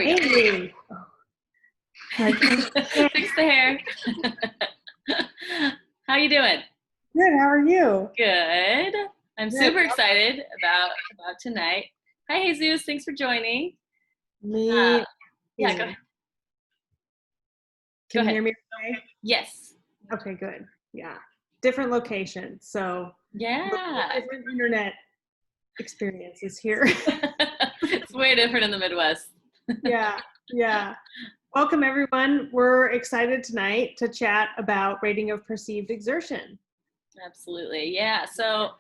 we go. Hey, like, Fix the hair. How you doing? good. How are you? Good. I'm Good. super excited about tonight. Hi, Jesus. Thanks for joining. Me Yeah, too. go ahead. Can you ahead. hear me okay? Yes. Okay, good. Yeah. Different locations, so Yeah. different internet experiences here. It's way different in the Midwest. Yeah, yeah. Welcome, everyone. We're excited tonight to chat about rating of perceived exertion. Absolutely. Yeah. So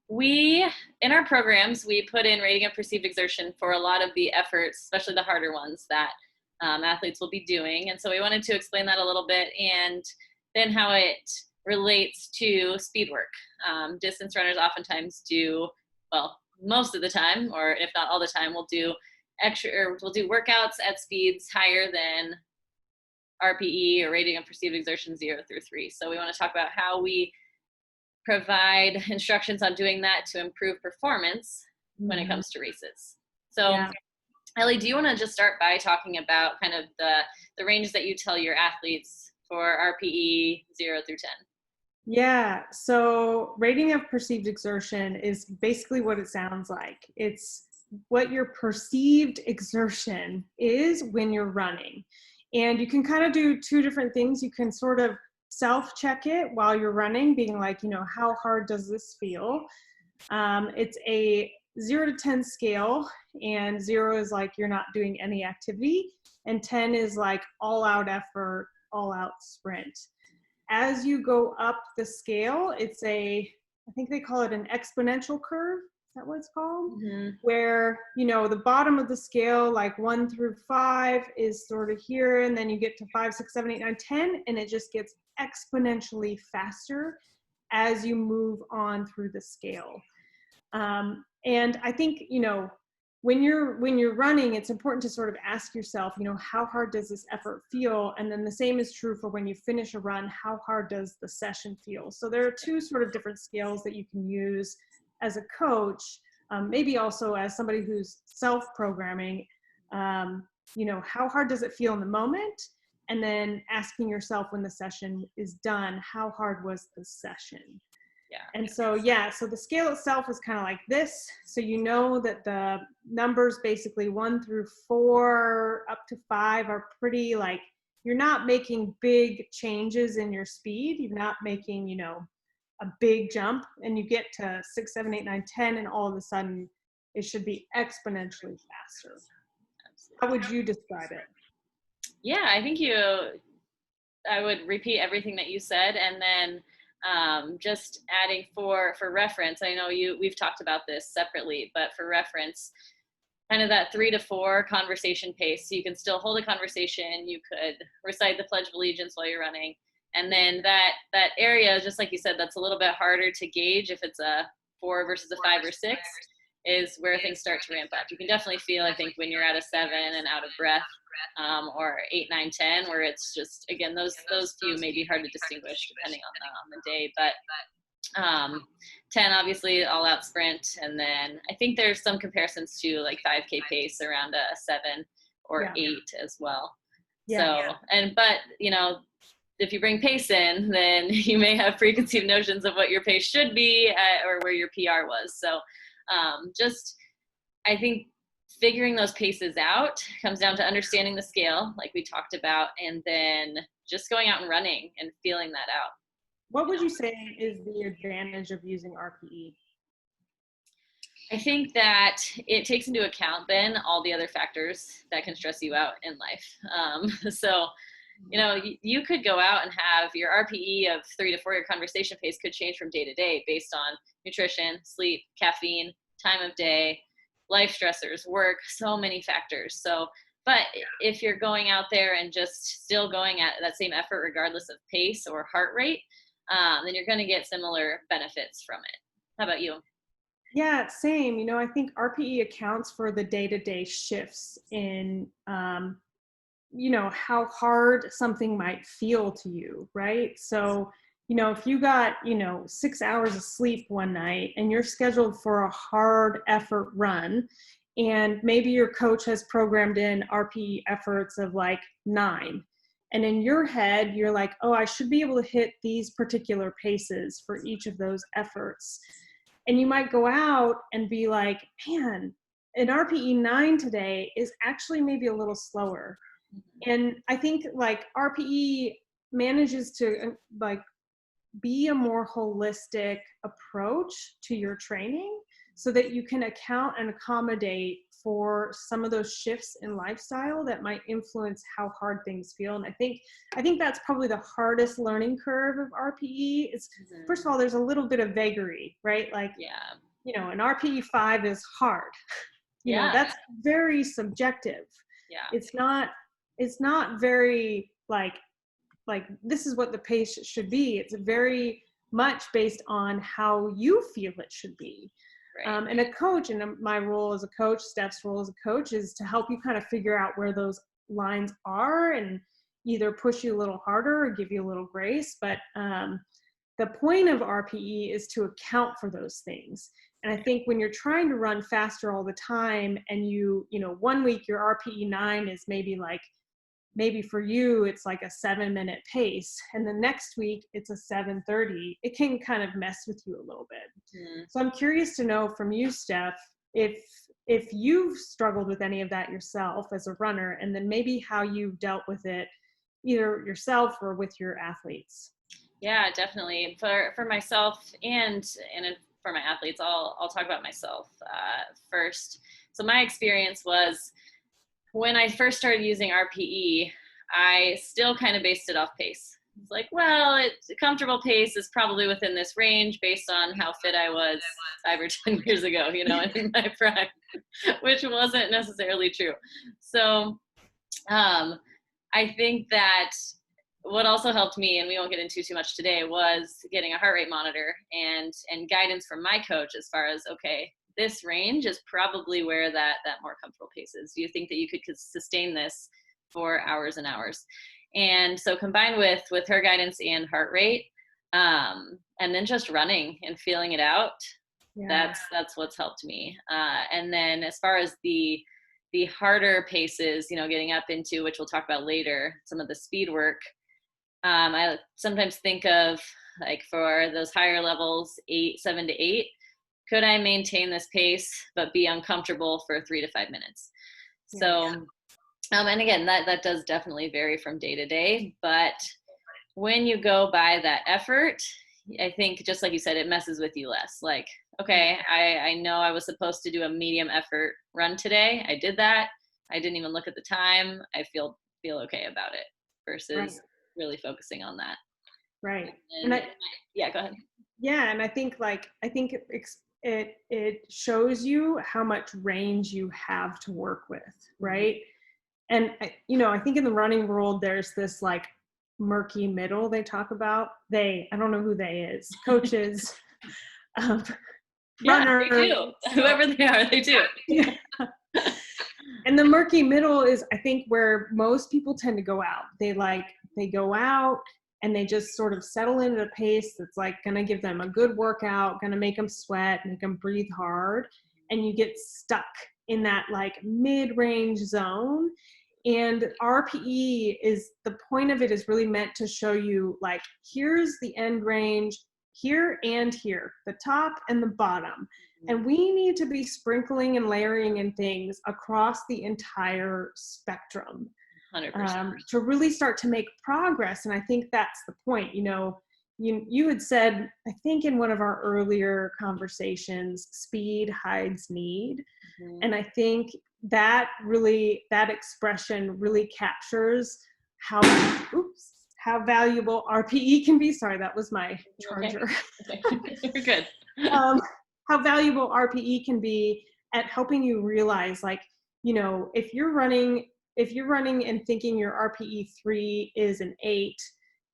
we, in our programs, we put in rating of perceived exertion for a lot of the efforts, especially the harder ones that athletes will be doing. And so we wanted to explain that a little bit and then how it relates to speed work. Distance runners oftentimes do, well, most of the time, or if not all the time, we'll do workouts at speeds higher than RPE or rating of perceived exertion 0 through 3. So we want to talk about how we provide instructions on doing that to improve performance when it comes to races. So yeah. Ellie, do you want to just start by talking about kind of the ranges that you tell your athletes for RPE 0 through 10? Yeah, so rating of perceived exertion is basically what it sounds like. It's what your perceived exertion is when you're running. And you can kind of do two different things. You can sort of self-check it while you're running, being like, how hard does this feel? It's a 0 to 10 scale, and 0 is like you're not doing any activity, and 10 is like all out effort, all out sprint. As you go up the scale, it's I think they call it an exponential curve. Is that what it's called? Mm-hmm. Where, the bottom of the scale, like 1 through 5 is sort of here, and then you get to 5, 6, 7, 8, 9, 10, and it just gets exponentially faster as you move on through the scale. And I think, when you're running, it's important to sort of ask yourself, how hard does this effort feel? And then the same is true for when you finish a run, how hard does the session feel? So there are two sort of different scales that you can use as a coach, maybe also as somebody who's self-programming, how hard does it feel in the moment? And then asking yourself when the session is done, how hard was the session? Yeah. And so the scale itself is kind of like this. So you know that the numbers basically 1 through 4 up to 5 are pretty, like, you're not making big changes in your speed. You're not making, a big jump, and you get to 6, 7, 8, 9, 10, and all of a sudden it should be exponentially faster. Absolutely. How would you describe it? Yeah, I think I would repeat everything that you said, and then just adding for reference, I know we've talked about this separately, but for reference, kind of that 3 to 4 conversation pace. So you can still hold a conversation. You could recite the Pledge of Allegiance while you're running. And then that area, just like you said, that's a little bit harder to gauge if it's a 4 versus a 5 or 6, is where things start to ramp up. You can definitely feel, I think, when you're at a 7 and out of breath, or 8, 9, 10, where it's just, again, those few may be hard to distinguish depending on the day, but 10 obviously all out sprint, and then I think there's some comparisons to like 5K pace around a 7 or 8 as well. Yeah. So but if you bring pace in, then you may have preconceived notions of what your pace should be or where your PR was. So just, I think, figuring those paces out comes down to understanding the scale, like we talked about, and then just going out and running and feeling that out. What would you say is the advantage of using RPE? I think that it takes into account then all the other factors that can stress you out in life. So, you could go out and have your RPE of 3 to 4, your conversation pace could change from day to day based on nutrition, sleep, caffeine, time of day, life stressors, work, so many factors. So, but if you're going out there and just still going at that same effort regardless of pace or heart rate, then you're going to get similar benefits from it. How about you? Yeah, same. I think RPE accounts for the day-to-day shifts in, how hard something might feel to you, right? So, if you got, 6 hours of sleep one night and you're scheduled for a hard effort run, and maybe your coach has programmed in RPE efforts of like 9. And in your head, you're like, oh, I should be able to hit these particular paces for each of those efforts. And you might go out and be like, man, an RPE 9 today is actually maybe a little slower. And I think like RPE manages to like be a more holistic approach to your training so that you can account and accommodate for some of those shifts in lifestyle that might influence how hard things feel. And I think that's probably the hardest learning curve of RPE is, first of all, there's a little bit of vagary, right? Like, you know, an RPE 5 is hard. You know, that's very subjective. It's not very like this is what the pace should be. It's very much based on how you feel it should be. Right. And a coach, and my role as a coach, Steph's role as a coach, is to help you kind of figure out where those lines are and either push you a little harder or give you a little grace. But the point of RPE is to account for those things. And I think when you're trying to run faster all the time and you know, 1 week your RPE 9 is maybe for you, it's like a 7-minute pace. And the next week it's a 7:30. It can kind of mess with you a little bit. So I'm curious to know from you, Steph, if you've struggled with any of that yourself as a runner, and then maybe how you've dealt with it either yourself or with your athletes. Yeah, definitely. For myself and for my athletes, I'll talk about myself first. So my experience was, when I first started using RPE, I still kind of based it off pace. It's like, well, it's a comfortable pace is probably within this range based on how fit I was 5 or 10 years ago, you know, in my prime, which wasn't necessarily true. So I think that what also helped me, and we won't get into too much today, was getting a heart rate monitor and guidance from my coach as far as, okay, this range is probably where that more comfortable pace is. Do you think that you could sustain this for hours and hours? And so combined with her guidance and heart rate, and then just running and feeling it out, that's what's helped me. And then as far as the harder paces, you know, getting up into, which we'll talk about later, some of the speed work, I sometimes think of, like, for those higher levels, 7 to 8, could I maintain this pace but be uncomfortable for 3 to 5 minutes? So, and again, that does definitely vary from day to day, but when you go by that effort, I think, just like you said, it messes with you less. Like, okay, I know I was supposed to do a medium effort run today. I did that. I didn't even look at the time. I feel okay about it versus really focusing on that. Right. And go ahead. Yeah. And I think it shows you how much range you have to work with. Right. And, you know, I think in the running world, there's this like murky middle they talk about. I don't know who they is, coaches, runners. They do. Whoever they are, they do. Yeah. And the murky middle is, I think, where most people tend to go out. They go out and they just sort of settle into a pace that's like going to give them a good workout, going to make them sweat, make them breathe hard. And you get stuck in that like mid-range zone. And RPE is, the point of it is really meant to show you, like, here's the end range, here and here, the top and the bottom. And we need to be sprinkling and layering in things across the entire spectrum 100%. to really start to make progress. And I think that's the point. You know, you had said, I think in one of our earlier conversations, speed hides need. And I think that expression really captures how valuable RPE can be. Sorry, that was my charger. Okay. You're good. How valuable RPE can be at helping you realize, like, you know, if you're running and thinking your RPE 3 is an 8,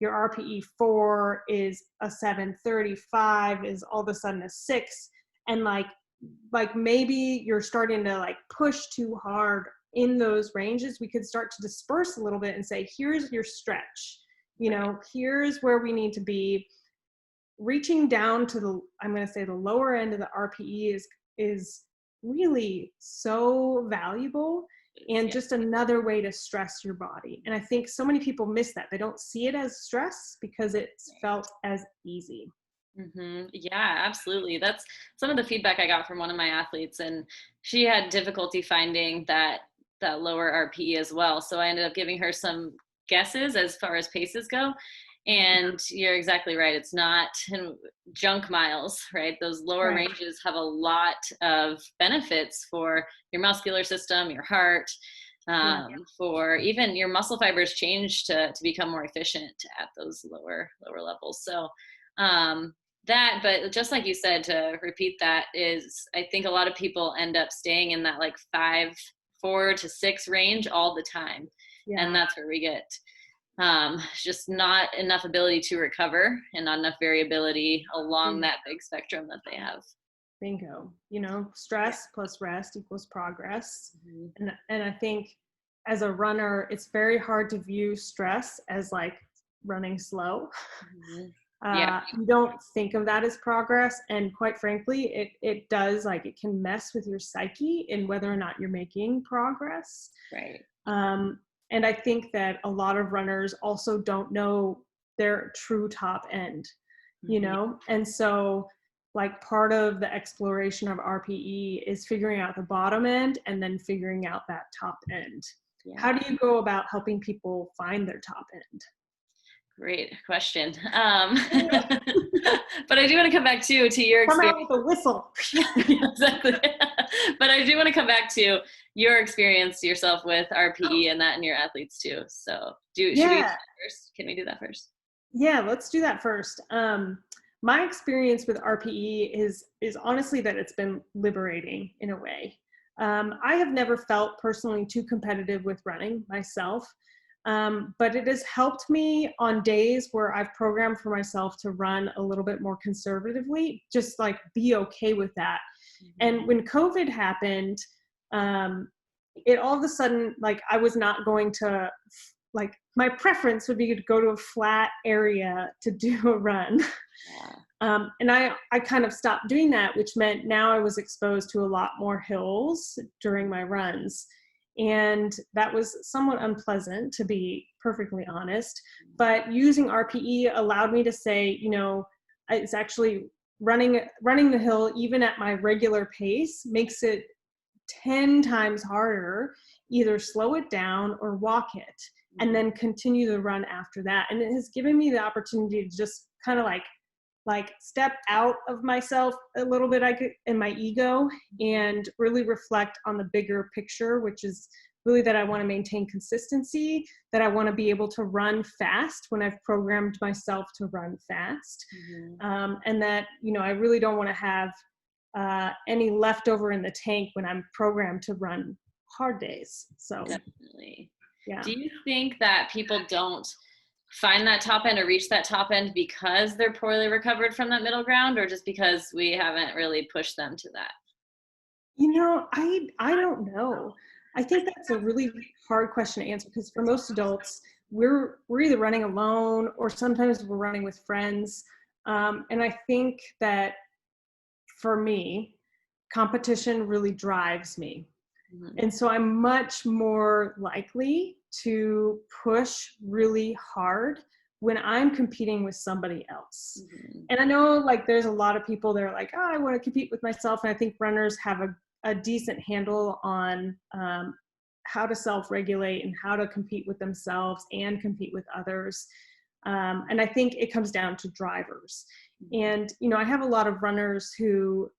your RPE 4 is a 7:35, is all of a sudden a 6, and like maybe you're starting to like push too hard in those ranges, we could start to disperse a little bit and say, here's your stretch, you know, here's where we need to be. Reaching down to I'm going to say the lower end of the RPE is really so valuable and Yeah. just another way to stress your body. And I think so many people miss that. They don't see it as stress because it's felt as easy. Yeah, absolutely. That's some of the feedback I got from one of my athletes, and she had difficulty finding that lower RPE as well. So I ended up giving her some guesses as far as paces go. And you're exactly right. It's not junk miles, right? Those lower Right. ranges have a lot of benefits for your muscular system, your heart, Yeah. for even your muscle fibers change to become more efficient at those lower levels. So that, but just like you said, to repeat that, is I think a lot of people end up staying in that like 4 to 6 range all the time. And Yeah. that's where we get just not enough ability to recover and not enough variability along that big spectrum that they have. Bingo. You know, stress plus rest equals progress. Mhm. And I think as a runner, it's very hard to view stress as like running slow. Mhm. Yeah, You don't think of that as progress. And quite frankly, it does, like, it can mess with your psyche in whether or not you're making progress. right. Um, and I think that a lot of runners also don't know their true top end, you Mhm. know? And so, like, part of the exploration of RPE is figuring out the bottom end and then figuring out that top end. How Yeah. do you go about helping people find their top end? Great question. But I do want to come back to your Come out experience. with a whistle. Exactly. But I do want to come back to your experience yourself with RPE and that in your athletes too. So should we do Yeah. that first? Can we do that first? Yeah, let's do that first. My experience with RPE is honestly that it's been liberating in a way. I have never felt personally too competitive with running myself, but it has helped me on days where I've programmed for myself to run a little bit more conservatively, just like be okay with that. Mhm. And when COVID happened, um, it all of a sudden, like, I was not going to, like, my preference would be to go to a flat area to do a run. Yeah. And I kind of stopped doing that, which meant now I was exposed to a lot more hills during my runs. And that was somewhat unpleasant, to be perfectly honest. But using RPE allowed me to say, you know, it's actually running the hill, even at my regular pace, makes it 10 times harder. Either slow it down or walk it and then continue the run after that. And it has given me the opportunity to just kind of like step out of myself a little bit, in my ego, and really reflect on the bigger picture, which is really that I want to maintain consistency, that I want to be able to run fast when I've programmed myself to run fast. Mhm. And that, you know, I really don't want to have any leftover in the tank when I'm programmed to run hard days. So, Definitely. yeah. Do you think that people don't find that top end or reach that top end because they're poorly recovered from that middle ground, or just because we haven't really pushed them to that? You know, I don't know. I think that's a really hard question to answer because for most adults, we're either running alone or sometimes we're running with friends. And I think that for me, competition really drives me. Mhm. And so I'm much more likely to push really hard when I'm competing with somebody else. Mhm. And I know, like, there's a lot of people that are like, oh, I want to compete with myself. And I think runners have a decent handle on how to self-regulate and how to compete with themselves and compete with others. And I think it comes down to drivers. And, you know, I have a lot of runners who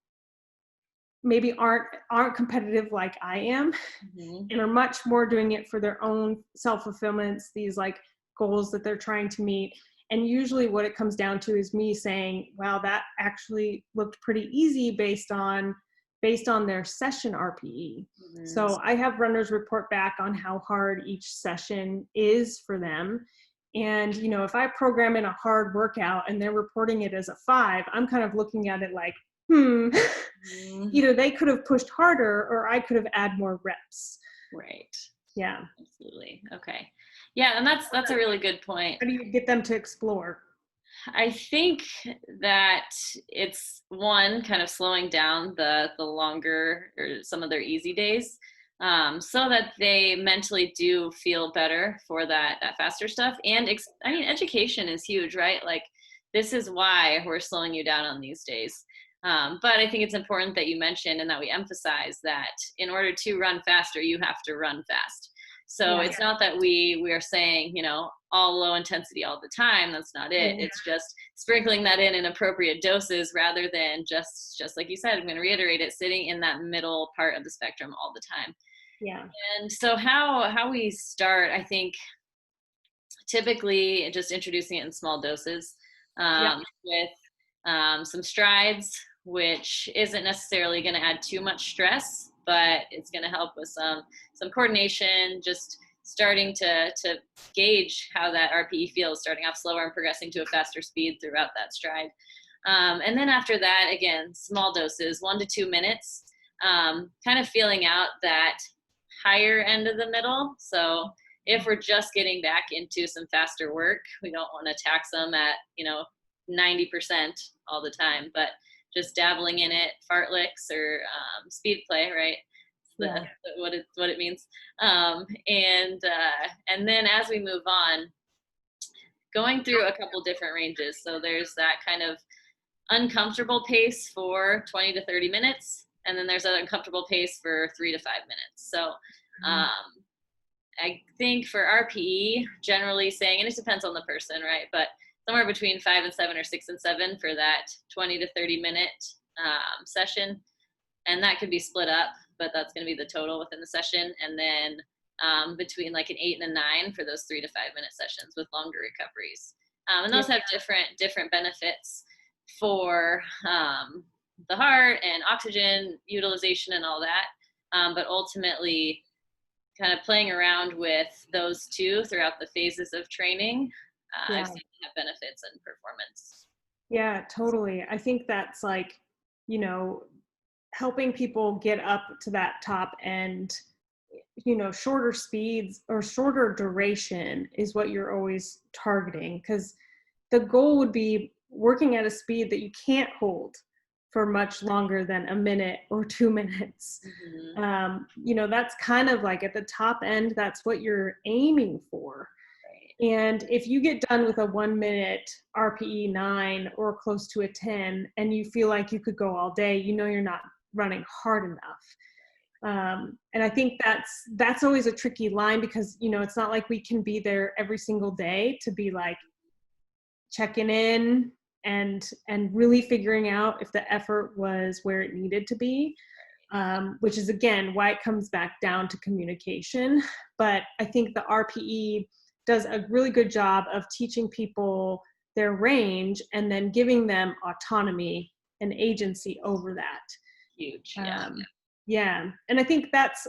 maybe aren't competitive like I am, Mhm. and are much more doing it for their own self-fulfillments, these like goals that they're trying to meet. And usually what it comes down to is me saying, wow, that actually looked pretty easy based on their session RPE. Mhm. So I have runners report back on how hard each session is for them. And, you know, if I program in a hard workout and they're reporting it as a 5, I'm kind of looking at it like, Mhm. either they could have pushed harder or I could have added more reps. Right. Yeah. Absolutely. Okay. Yeah, and that's a really good point. How do you get them to explore? I think that it's one kind of slowing down the longer or some of their easy days, so that they mentally do feel better for that faster stuff. And I mean, education is huge, right? Like this is why we're slowing you down on these days. But I think it's important that you mention and that we emphasize that in order to run faster, you have to run fast. So Yeah. it's not that we are saying, all low intensity all the time. That's not it. Yeah. It's just sprinkling that in appropriate doses rather than just like you said, I'm going to reiterate it, sitting in that middle part of the spectrum all the time. Yeah. And so how we start, I think typically just introducing it in small doses, Yeah. with some strides, which isn't necessarily going to add too much stress, but it's going to help with some coordination, just starting to gauge how that RPE feels, starting off slower and progressing to a faster speed throughout that stride. And then after that, again, small doses, 1 to 2 minutes, kind of feeling out that higher end of the middle. So if we're just getting back into some faster work, we don't want to tax them at 90% all the time, but just dabbling in it, fartleks or speed play, right? Yeah. What it means. And then as we move on, going through a couple different ranges. So there's that kind of uncomfortable pace for 20 to 30 minutes, and then there's an uncomfortable pace for 3 to 5 minutes. So I think for RPE, generally saying, and it depends on the person, right? But somewhere between 5 and 7 or 6 and 7 for that 20 to 30 minute session. And that could be split up, but that's going to be the total within the session. And then between like an 8 and a 9 for those 3 to 5 minute sessions with longer recoveries. And those have different benefits for the heart and oxygen utilization and all that. But ultimately, kind of playing around with those two throughout the phases of training, I've seen have benefits in performance. Yeah, totally. I think that's like, helping people get up to that top end, shorter speeds or shorter duration is what you're always targeting, because the goal would be working at a speed that you can't hold for much longer than a minute or 2 minutes. That's kind of like at the top end, that's what you're aiming for. Right. And if you get done with a 1 minute RPE 9 or close to a 10 and you feel like you could go all day, you're not running hard enough. And I think that's always a tricky line, because it's not like we can be there every single day to be like checking in and really figuring out if the effort was where it needed to be, which is again why it comes back down to communication. But I think the RPE does a really good job of teaching people their range and then giving them autonomy and agency over that. Huge. Yeah. And I think that's,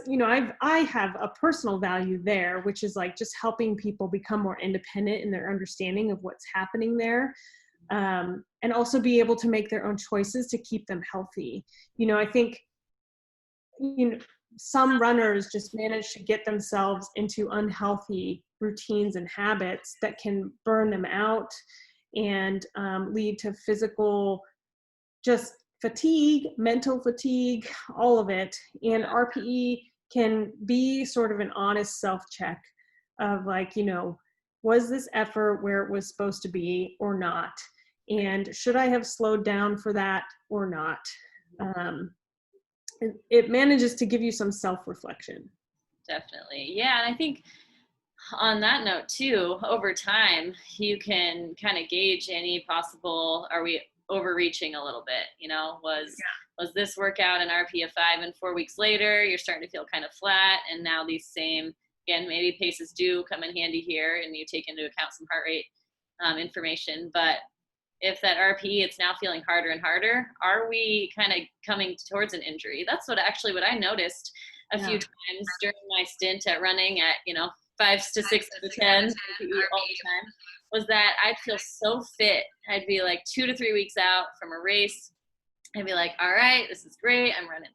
I have a personal value there, which is like just helping people become more independent in their understanding of what's happening there. And also be able to make their own choices to keep them healthy. I think, some runners just manage to get themselves into unhealthy routines and habits that can burn them out and lead to physical, just fatigue, mental fatigue, all of it. And RPE can be sort of an honest self-check of like, was this effort where it was supposed to be or not? And should I have slowed down for that or not? It manages to give you some self-reflection. Definitely. Yeah. And I think on that note too, over time, you can kind of gauge any possible, are we overreaching a little bit? Was this workout an RPE of 5 and 4 weeks later, you're starting to feel kind of flat. And now these same, again, maybe paces do come in handy here and you take into account some heart rate information. But if that RPE, it's now feeling harder and harder, are we kind of coming towards an injury? That's what I noticed a few times during my stint at running at, 5 to 6 to 10 RPE all the time, was that I'd feel so fit. I'd be like 2 to 3 weeks out from a race. I'd be like, all right, this is great. I'm running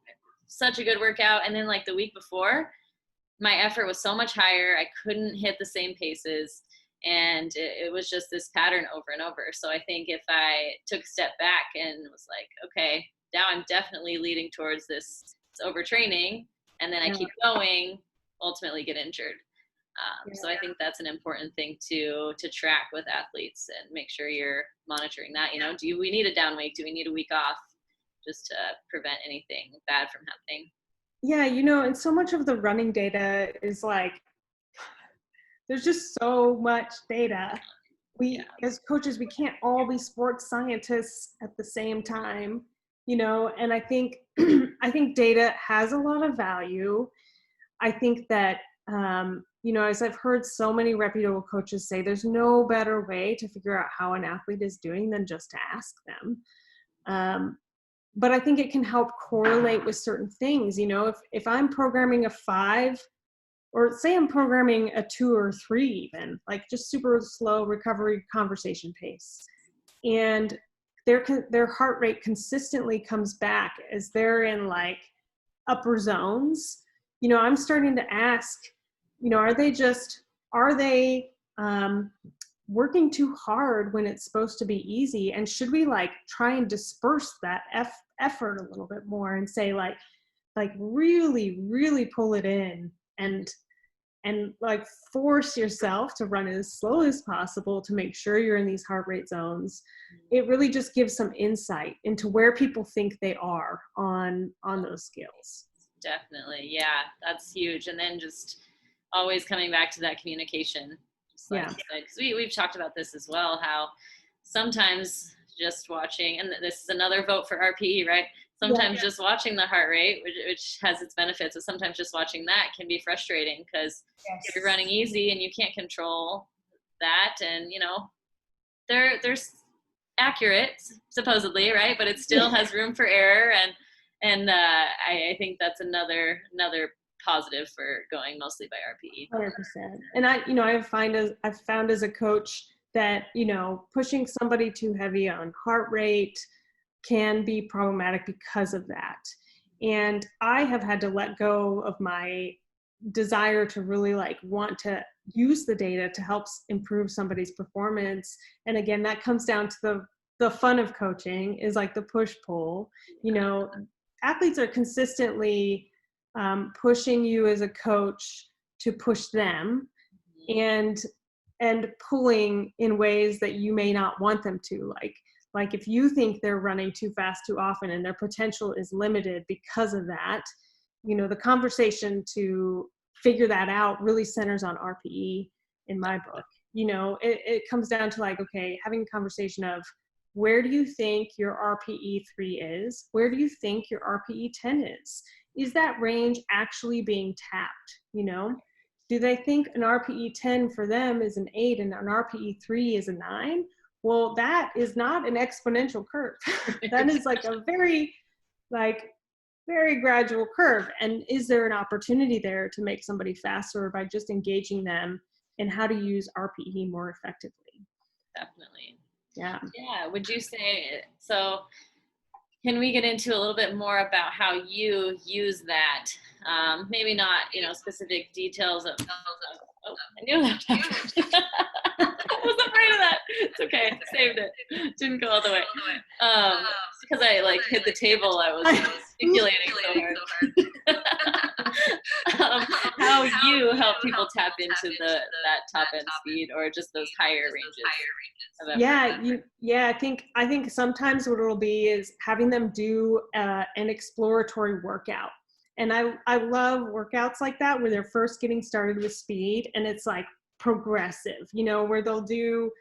such a good workout. And then like the week before, my effort was so much higher. I couldn't hit the same paces. And it was just this pattern over and over. So I think if I took a step back and was like, okay, now I'm definitely leading towards this overtraining, and then I Yeah. keep going, ultimately get injured. Yeah. So I think that's an important thing to track with athletes and make sure you're monitoring that. You know, we need a down week? Do we need a week off, just to prevent anything bad from happening? Yeah, and so much of the running data is like, there's just so much data. Yeah. As coaches, we can't all be sports scientists at the same time, and I think I think data has a lot of value. I think that as I've heard so many reputable coaches say, there's no better way to figure out how an athlete is doing than just to ask them. But I think it can help correlate with certain things. If I'm programming a 5, or say I'm programming a 2 or 3, even like just super slow recovery conversation pace, and their heart rate consistently comes back as they're in like upper zones, I'm starting to ask, are they working too hard when it's supposed to be easy? And should we like try and disperse that effort a little bit more and say like really, really pull it in and like force yourself to run as slow as possible to make sure you're in these heart rate zones. It really just gives some insight into where people think they are on those skills. Definitely. Yeah, that's huge. And then just always coming back to that communication, just like you said, because we've talked about this as well, how sometimes just watching, and this is another vote for RPE, right? Sometimes just watching the heart rate, which has its benefits, but sometimes just watching that can be frustrating, because if you're running easy and you can't control that, and they're accurate supposedly, right? But it still has room for error, and I think that's another positive for going mostly by RPE. 100%. And I've found as a coach that pushing somebody too heavy on heart rate can be problematic because of that. And I have had to let go of my desire to really like want to use the data to help improve somebody's performance. And again, that comes down to the fun of coaching is like the push pull. Athletes are consistently pushing you as a coach to push them, and pulling in ways that you may not want them to, like if you think they're running too fast too often and their potential is limited because of that, the conversation to figure that out really centers on RPE in my book. It comes down to like, okay, having a conversation of, where do you think your RPE 3 is? Where do you think your RPE 10 is? Is that range actually being tapped? Do they think an RPE 10 for them is an 8 and an RPE 3 is a 9? Well, that is not an exponential curve. That is like a very gradual curve. And is there an opportunity there to make somebody faster by just engaging them in how to use RPE more effectively? Definitely. Yeah. Yeah. Would you say so? Can we get into a little bit more about how you use that? Maybe not, specific details of. Oh, I knew that happened. I was afraid of that. It's okay. Saved it. Didn't go all the way. Because I hit the table. I was gesticulating so hard. How you help people tap into that top end speed, or just those higher ranges? Yeah. I think sometimes what it'll be is having them do an exploratory workout. And I love workouts like that where they're first getting started with speed, and it's like progressive, where they'll do,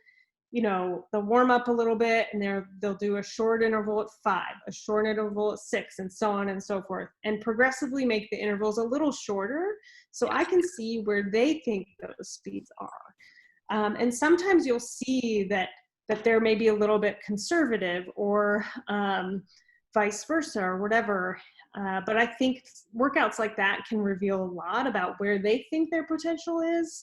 they'll warm up a little bit, and they'll do a short interval at 5, a short interval at 6, and so on and so forth, and progressively make the intervals a little shorter so I can see where they think those speeds are. And sometimes you'll see that they're maybe a little bit conservative, or vice versa, or whatever. But I think workouts like that can reveal a lot about where they think their potential is.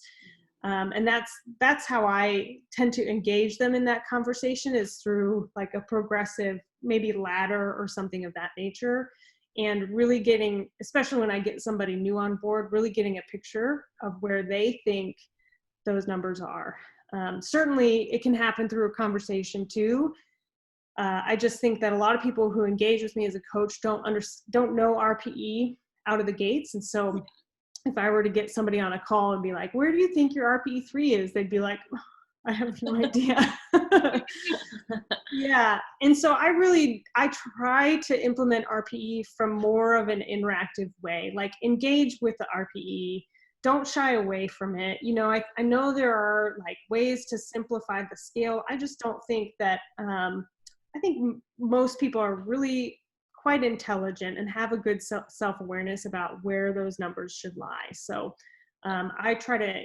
And that's how I tend to engage them in that conversation, is through like a progressive, maybe ladder or something of that nature. And really getting, especially when I get somebody new on board, really getting a picture of where they think those numbers are. Certainly it can happen through a conversation too. I just think that a lot of people who engage with me as a coach don't know RPE out of the gates. And so if I were to get somebody on a call and be like, where do you think your RPE 3 is? They'd be like, I have no idea. Yeah. And so I try to implement RPE from more of an interactive way, like engage with the RPE. Don't shy away from it. You know, I know there are like ways to simplify the scale. I just don't think that, I think most people are really quite intelligent and have a good self-awareness about where those numbers should lie. So I try to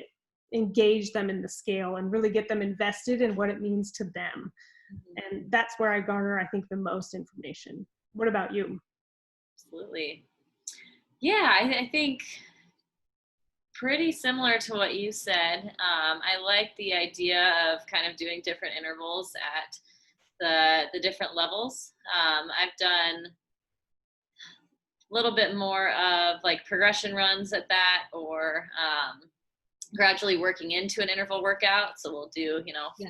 engage them in the scale and really get them invested in what it means to them. And that's where I garner, I think, the most information. What about you? Absolutely. Yeah, I think pretty similar to what you said. I like the idea of kind of doing different intervals at the different levels. I've done a little bit more of like progression runs at that, or gradually working into an interval workout. So we'll do,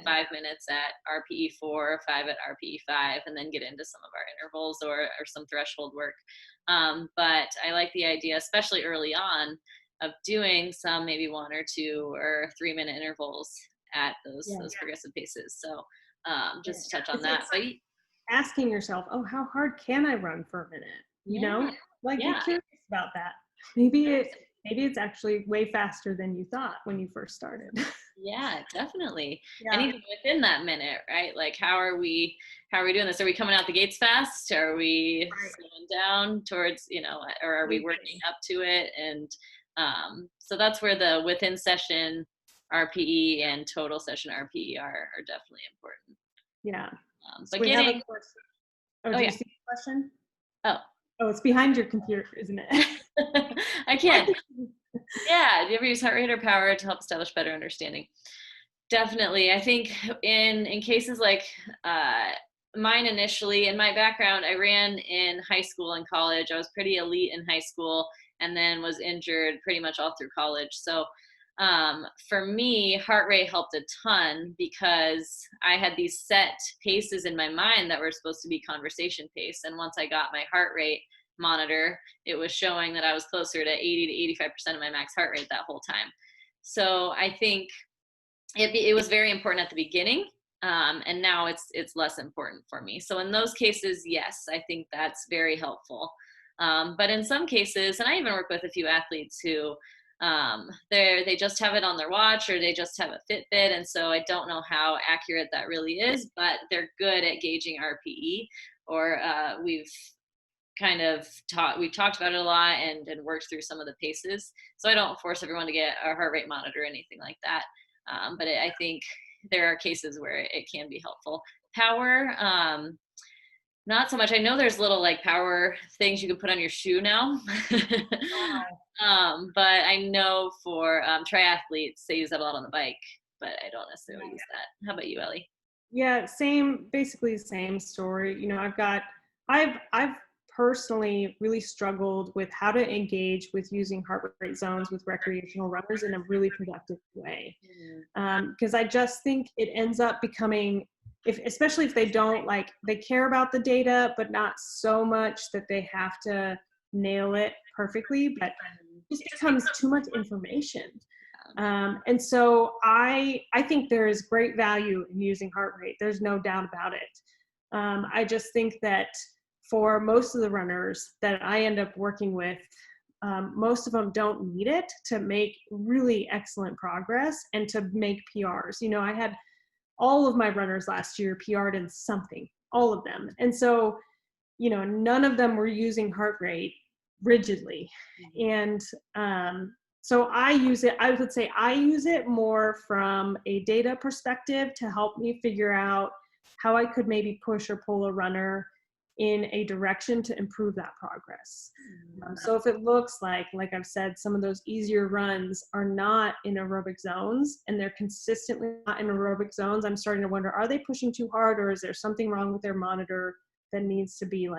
5 minutes at RPE 4, 5 at RPE 5, and then get into some of our intervals or some threshold work. But I like the idea, especially early on, of doing some maybe 1 or 2 or 3-minute intervals at those progressive paces. So just to touch on that. But asking yourself, oh, how hard can I run for a minute? You know, like get curious about that. Maybe it's actually way faster than you thought when you first started. Yeah, definitely. And even within that minute, right? Like how are we doing this? Are we coming out the gates fast? Are we slowing down towards, or are we working up to it? And so that's where the within session RPE and total session RPE are definitely important. Yeah. But getting do you see the question? Oh, it's behind your computer, isn't it? I can't. Yeah. Do you ever use heart rate or power to help establish better understanding? Definitely. I think in cases like mine initially, in my background, I ran in high school and college. I was pretty elite in high school and then was injured pretty much all through college. So for me, heart rate helped a ton because I had these set paces in my mind that were supposed to be conversation pace. And once I got my heart rate monitor, it was showing that I was closer to 80 to 85% of my max heart rate that whole time. So I think it was very important at the beginning. And now it's less important for me. So in those cases, yes, I think that's very helpful. But in some cases, and I even work with a few athletes who they just have it on their watch or they just have a Fitbit. And so I don't know how accurate that really is, but they're good at gauging RPE, or we've talked about it a lot and worked through some of the paces. So I don't force everyone to get a heart rate monitor or anything like that. But I think there are cases where it can be helpful. Power, not so much. I know there's little like power things you can put on your shoe now. But I know for triathletes, they use that a lot on the bike, but I don't necessarily use that. How about you, Ellie? Yeah, basically same story. You know, I've personally really struggled with how to engage with using heart rate zones with recreational runners in a really productive way. Because I just think it ends up becoming, especially if they don't they care about the data, but not so much that they have to nail it perfectly, but it just becomes too much information. And so I think there is great value in using heart rate. There's no doubt about it. I just think that for most of the runners that I end up working with, most of them don't need it to make really excellent progress and to make PRs. You know, I had all of my runners last year PR'd in something, all of them. And so, you know, none of them were using heart rate rigidly. And so I would say I use it more from a data perspective to help me figure out how I could maybe push or pull a runner in a direction to improve that progress. So if it looks like I've said, some of those easier runs are not in aerobic zones and they're consistently not in aerobic zones, I'm starting to wonder, are they pushing too hard, or is there something wrong with their monitor that needs to be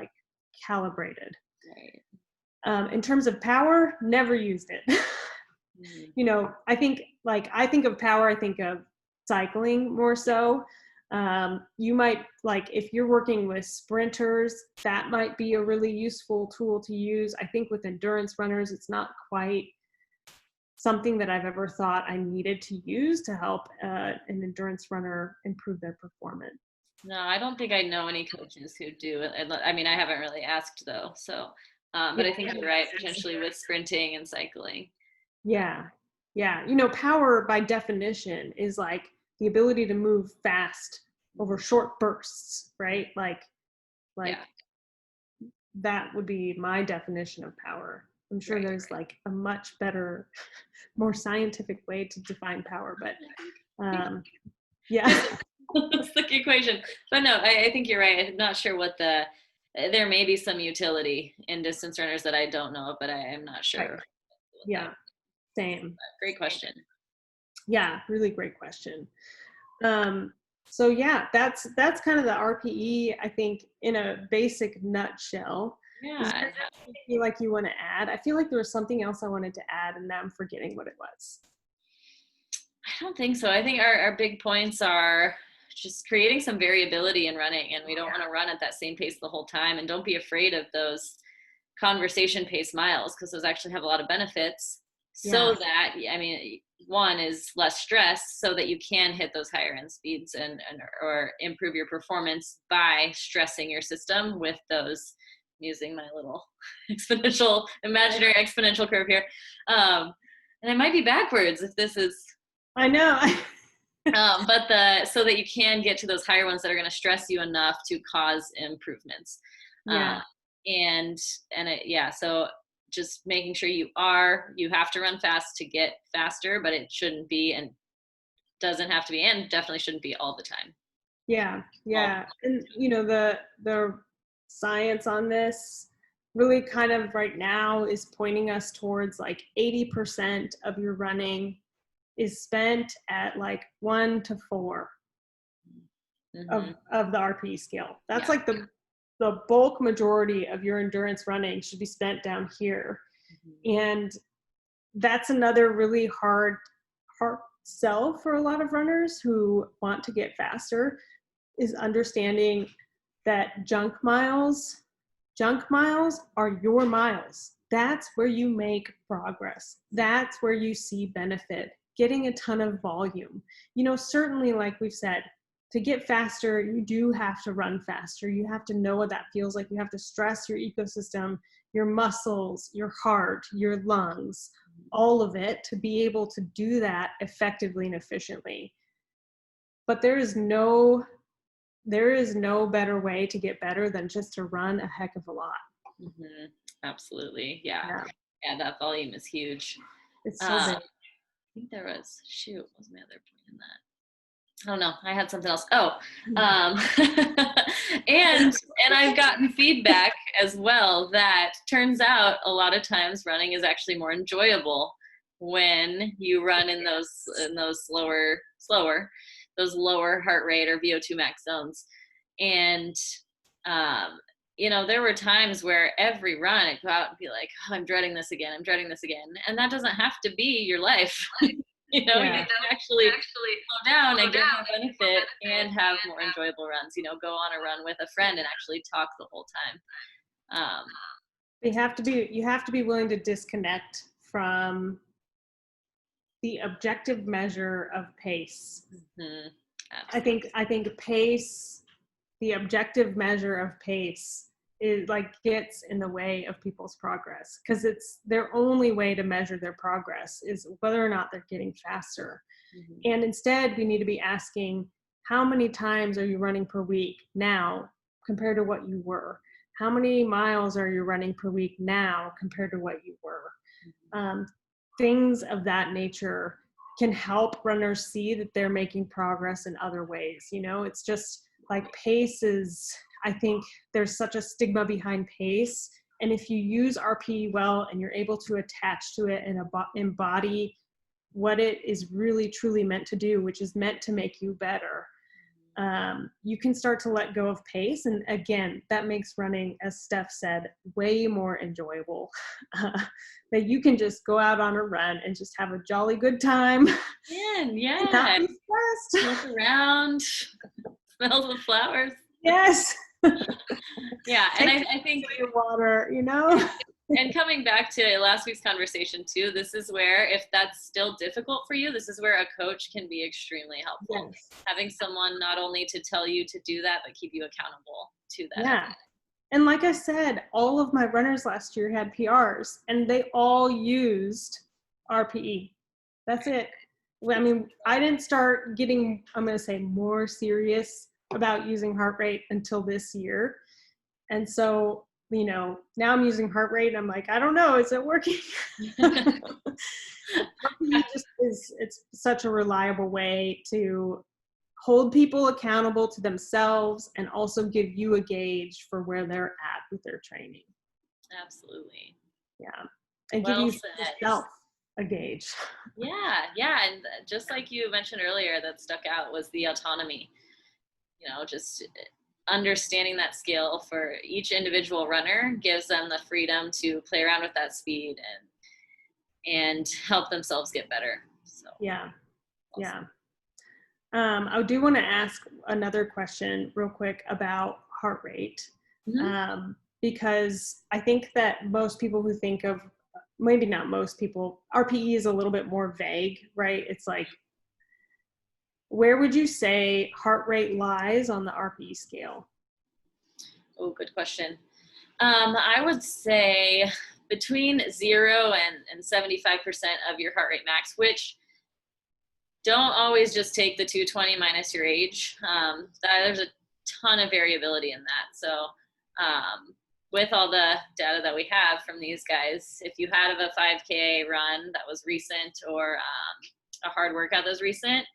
calibrated? Right. In terms of power, never used it. You know, I think of power, I think of cycling more so. You might, like, if you're working with sprinters, that might be a really useful tool to use. I think with endurance runners, it's not quite something that I've ever thought I needed to use to help an endurance runner improve their performance. No, I don't think I know any coaches who do it. I mean, I haven't really asked though. So, but Yeah, I think you're right, potentially with sprinting and cycling. yeah, yeah. You know, power by definition is like the ability to move fast over short bursts, right? Like Yeah. that would be my definition of power. I'm sure Right. there's like a much better, more scientific way to define power, but yeah. That's the equation. But no, I think you're right. I'm not sure what there may be some utility in distance runners that I don't know of, but I am not sure. Right. Yeah, same. Great question. Yeah, really great question. So yeah, that's kind of the RPE, I think, in a basic nutshell. Is Yeah. there anything you feel like you want to add? I feel like there was something else I wanted to add, and now I'm forgetting what it was. I don't think so. I think our big points are just creating some variability in running, and we don't want to run at that same pace the whole time, and don't be afraid of those conversation pace miles, because those actually have a lot of benefits. So that, I mean, one is less stress, so that you can hit those higher end speeds and or improve your performance by stressing your system with those. I'm using my little imaginary exponential curve here, and I might be backwards if this is. I know. But so that you can get to those higher ones that are going to stress you enough to cause improvements. Yeah. And yeah, so just making sure you have to run fast to get faster, but it shouldn't be, and doesn't have to be, and definitely shouldn't be all the time. Yeah. And you know, the science on this really kind of right now is pointing us towards like 80% of your running is spent at like 1 to 4 of the RPE scale. That's like the bulk majority of your endurance running should be spent down here. And that's another really hard sell for a lot of runners who want to get faster, is understanding that junk miles are your miles. That's where you make progress. That's where you see benefit, getting a ton of volume. You know, certainly, like we've said, to get faster, you do have to run faster. You have to know what that feels like. You have to stress your ecosystem, your muscles, your heart, your lungs, all of it, to be able to do that effectively and efficiently. But there is no better way to get better than just to run a heck of a lot. Mm-hmm. Absolutely. Yeah, that volume is huge. It's so big. I think there was, what was my other point in that? Oh no, I had something else. Oh, and I've gotten feedback as well that turns out a lot of times running is actually more enjoyable when you run in those slower, those lower heart rate or VO2 max zones. And you know, there were times where every run I'd go out and be like, oh, I'm dreading this again. And that doesn't have to be your life. You know, you can actually slow down and get more benefit and have more enjoyable runs. You know, go on a run with a friend and actually talk the whole time. You have to be willing to disconnect from the objective measure of pace. Mm-hmm. I think pace, the objective measure of pace, is like gets in the way of people's progress, because it's their only way to measure their progress is whether or not they're getting faster. Mm-hmm. And instead, we need to be asking, how many times are you running per week now compared to what you were? How many miles are you running per week now compared to what you were? Mm-hmm. Things of that nature can help runners see that they're making progress in other ways. You know, it's just like pace is, I think there's such a stigma behind pace. And if you use RPE well and you're able to attach to it and embody what it is really truly meant to do, which is meant to make you better, you can start to let go of pace. And again, that makes running, as Steph said, way more enjoyable. That you can just go out on a run and just have a jolly good time. Yeah. And not be stressed. Look around, smell the flowers. Yes. Yeah, and I think your water, you know. And coming back to last week's conversation too, this is where, if that's still difficult for you, this is where a coach can be extremely helpful. Yes. Having someone not only to tell you to do that, but keep you accountable to that. Yeah. And like I said, all of my runners last year had PRs, and they all used RPE. That's it. I mean, I didn't start getting, I'm going to say, more serious about using heart rate until this year. And so, you know, now I'm using heart rate. And I'm like, I don't know, is it working? RPE just it's such a reliable way to hold people accountable to themselves and also give you a gauge for where they're at with their training. Absolutely. Yeah. And Well give you yourself a gauge. Yeah. And just like you mentioned earlier, that stuck out was the autonomy. You know, just understanding that skill for each individual runner gives them the freedom to play around with that speed and help themselves get better. So yeah. awesome. Yeah. I do want to ask another question real quick about heart rate. Mm-hmm. Because I think that most people who think of, maybe not most people, RPE is a little bit more vague, right? It's like, where would you say heart rate lies on the RPE scale? Oh, good question. I would say between 0 and 75% of your heart rate max, which don't always just take the 220 minus your age. There's a ton of variability in that. So with all the data that we have from these guys, if you had a 5K run that was recent or a hard workout that was recent,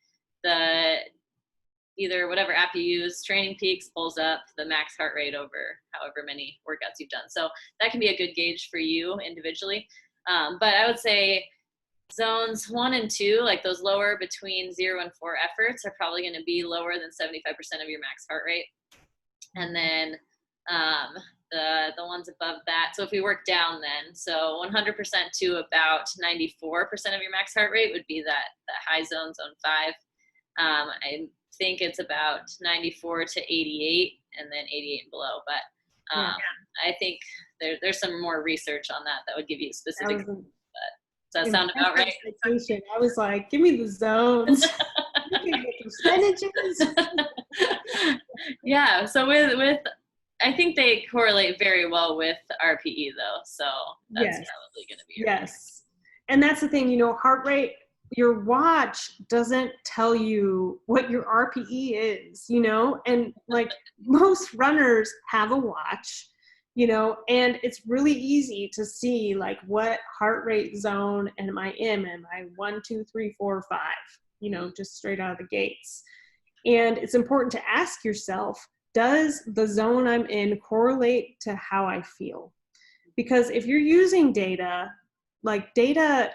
either whatever app you use, Training Peaks pulls up the max heart rate over however many workouts you've done. So that can be a good gauge for you individually. But I would say zones 1 and 2, like those lower between 0 and 4 efforts, are probably going to be lower than 75% of your max heart rate. And then the ones above that, so if we work down then, so 100% to about 94% of your max heart rate would be that high zone, zone 5. I think it's about 94 to 88 and then 88 and below. But I think there's some more research on that would give you specific. Does that sound about right? I was like, give me the zones. Percentages. Yeah. So with I think they correlate very well with RPE though. So that's probably going to be yes. And that's the thing, you know, heart rate, your watch doesn't tell you what your RPE is, you know, and like most runners have a watch, you know, and it's really easy to see like what heart rate zone am I in? Am I 1, 2, 3, 4, 5, you know, just straight out of the gates. And it's important to ask yourself, does the zone I'm in correlate to how I feel? Because if you're using data, like data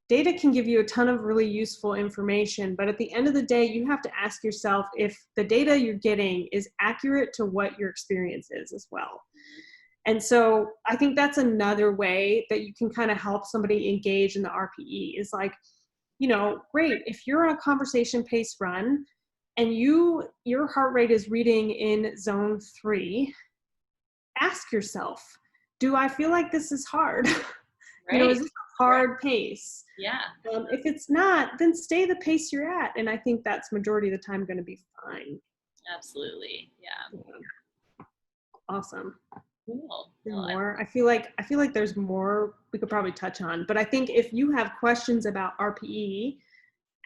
can give you a ton of really useful information, but at the end of the day, you have to ask yourself if the data you're getting is accurate to what your experience is as well. And so I think that's another way that you can kind of help somebody engage in the RPE is like, you know, great, if you're on a conversation pace run and your heart rate is reading in zone 3, ask yourself, do I feel like this is hard? Right. You know, is this a hard pace? Yeah. If it's not, then stay the pace you're at. And I think that's majority of the time going to be fine. Absolutely. Yeah. Awesome. Cool. More. I feel like there's more we could probably touch on, but I think if you have questions about RPE,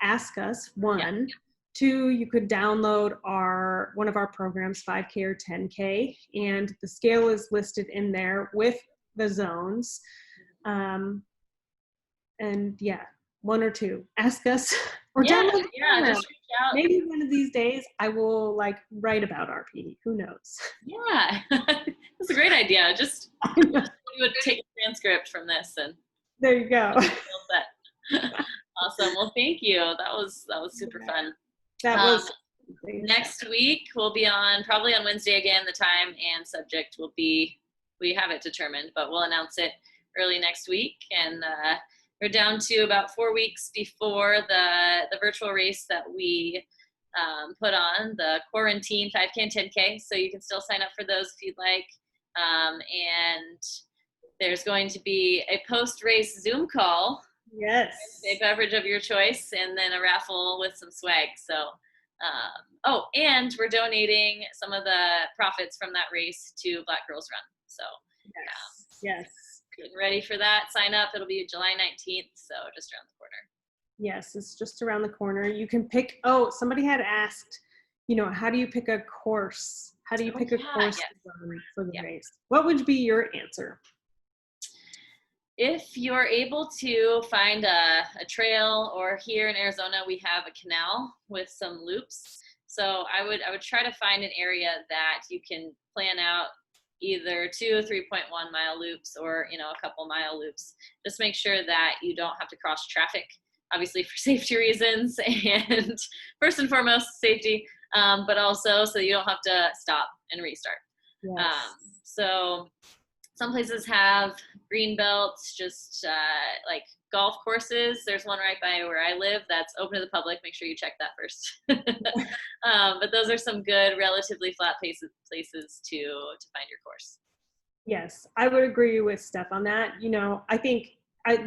ask us. 1. 2, you could download one of our programs, 5K or 10K, and the scale is listed in there with the zones. And 1 or 2, ask us or download the program. Just reach out. Maybe one of these days I will like write about RPE. Who knows? Yeah, that's a great idea. Just we would take a transcript from this and there you go. Awesome. Well, thank you. That was super fun. That was Next week we'll be on probably on Wednesday again. The time and subject will be, we have it determined, but we'll announce it early next week. And we're down to about 4 weeks before the virtual race that we put on, the quarantine 5K and 10K. So you can still sign up for those if you'd like. And there's going to be a post-race Zoom call. Yes. A beverage of your choice, and then a raffle with some swag. So, and we're donating some of the profits from that race to Black Girls Run. So, yes. Getting ready for that. Sign up. It'll be July 19th, so just around the corner. Yes, it's just around the corner. You can pick, somebody had asked, how do you pick a course? How do you pick a course to run for the race? What would be your answer? If you're able to find a trail, or here in Arizona, we have a canal with some loops. So I would try to find an area that you can plan out either 2 or 3.1 mile loops, or, a couple mile loops. Just make sure that you don't have to cross traffic, obviously for safety reasons, and first and foremost, safety, but also so you don't have to stop and restart. Yes. So some places have green belts, just like golf courses. There's one right by where I live that's open to the public. Make sure you check that first. But those are some good, relatively flat places to find your course. Yes, I would agree with Steph on that. I think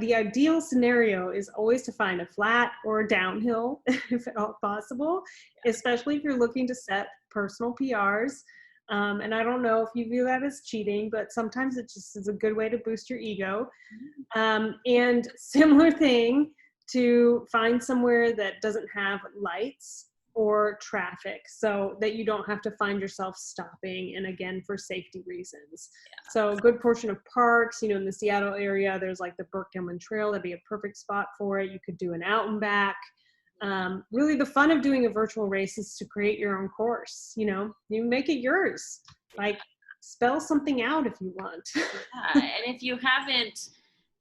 the ideal scenario is always to find a flat or a downhill, if at all possible, especially if you're looking to set personal PRs. And I don't know if you view that as cheating, but sometimes it just is a good way to boost your ego. And similar thing, to find somewhere that doesn't have lights or traffic, so that you don't have to find yourself stopping, and again, for safety reasons. So a good portion of parks, in the Seattle area, there's like the Burke-Gilman Trail. That'd be a perfect spot for it. You could do an out and back. Really, the fun of doing a virtual race is to create your own course. You make it yours. Like, spell something out if you want. And if you haven't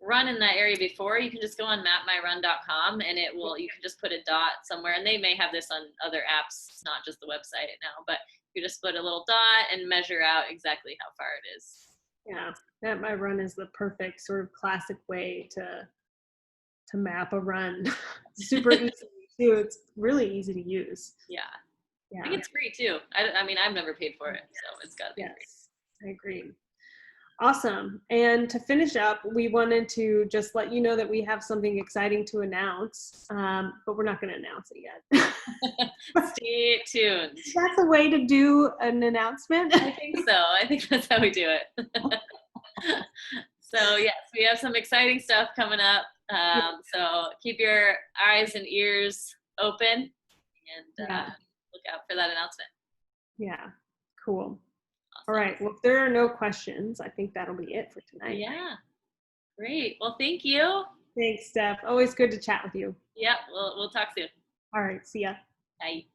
run in that area before, you can just go on mapmyrun.com, and you can just put a dot somewhere, and they may have this on other apps, not just the website now, but you just put a little dot and measure out exactly how far it is. Yeah, mapmyrun is the perfect sort of classic way to map a run. Super easy too. It's really easy to use. Yeah. I think it's free too. I mean, I've never paid for it, so it's got to be free. I agree. Awesome. And to finish up, we wanted to just let you know that we have something exciting to announce, but we're not going to announce it yet. Stay tuned. That's a way to do an announcement. I think so. I think that's how we do it. So yes, we have some exciting stuff coming up. So keep your eyes and ears open, and look out for that announcement. Yeah, cool. Awesome. All right. Well, if there are no questions, I think that'll be it for tonight. Yeah. Great. Well, thank you. Thanks, Steph. Always good to chat with you. Yeah. We'll talk soon. All right. See ya. Bye.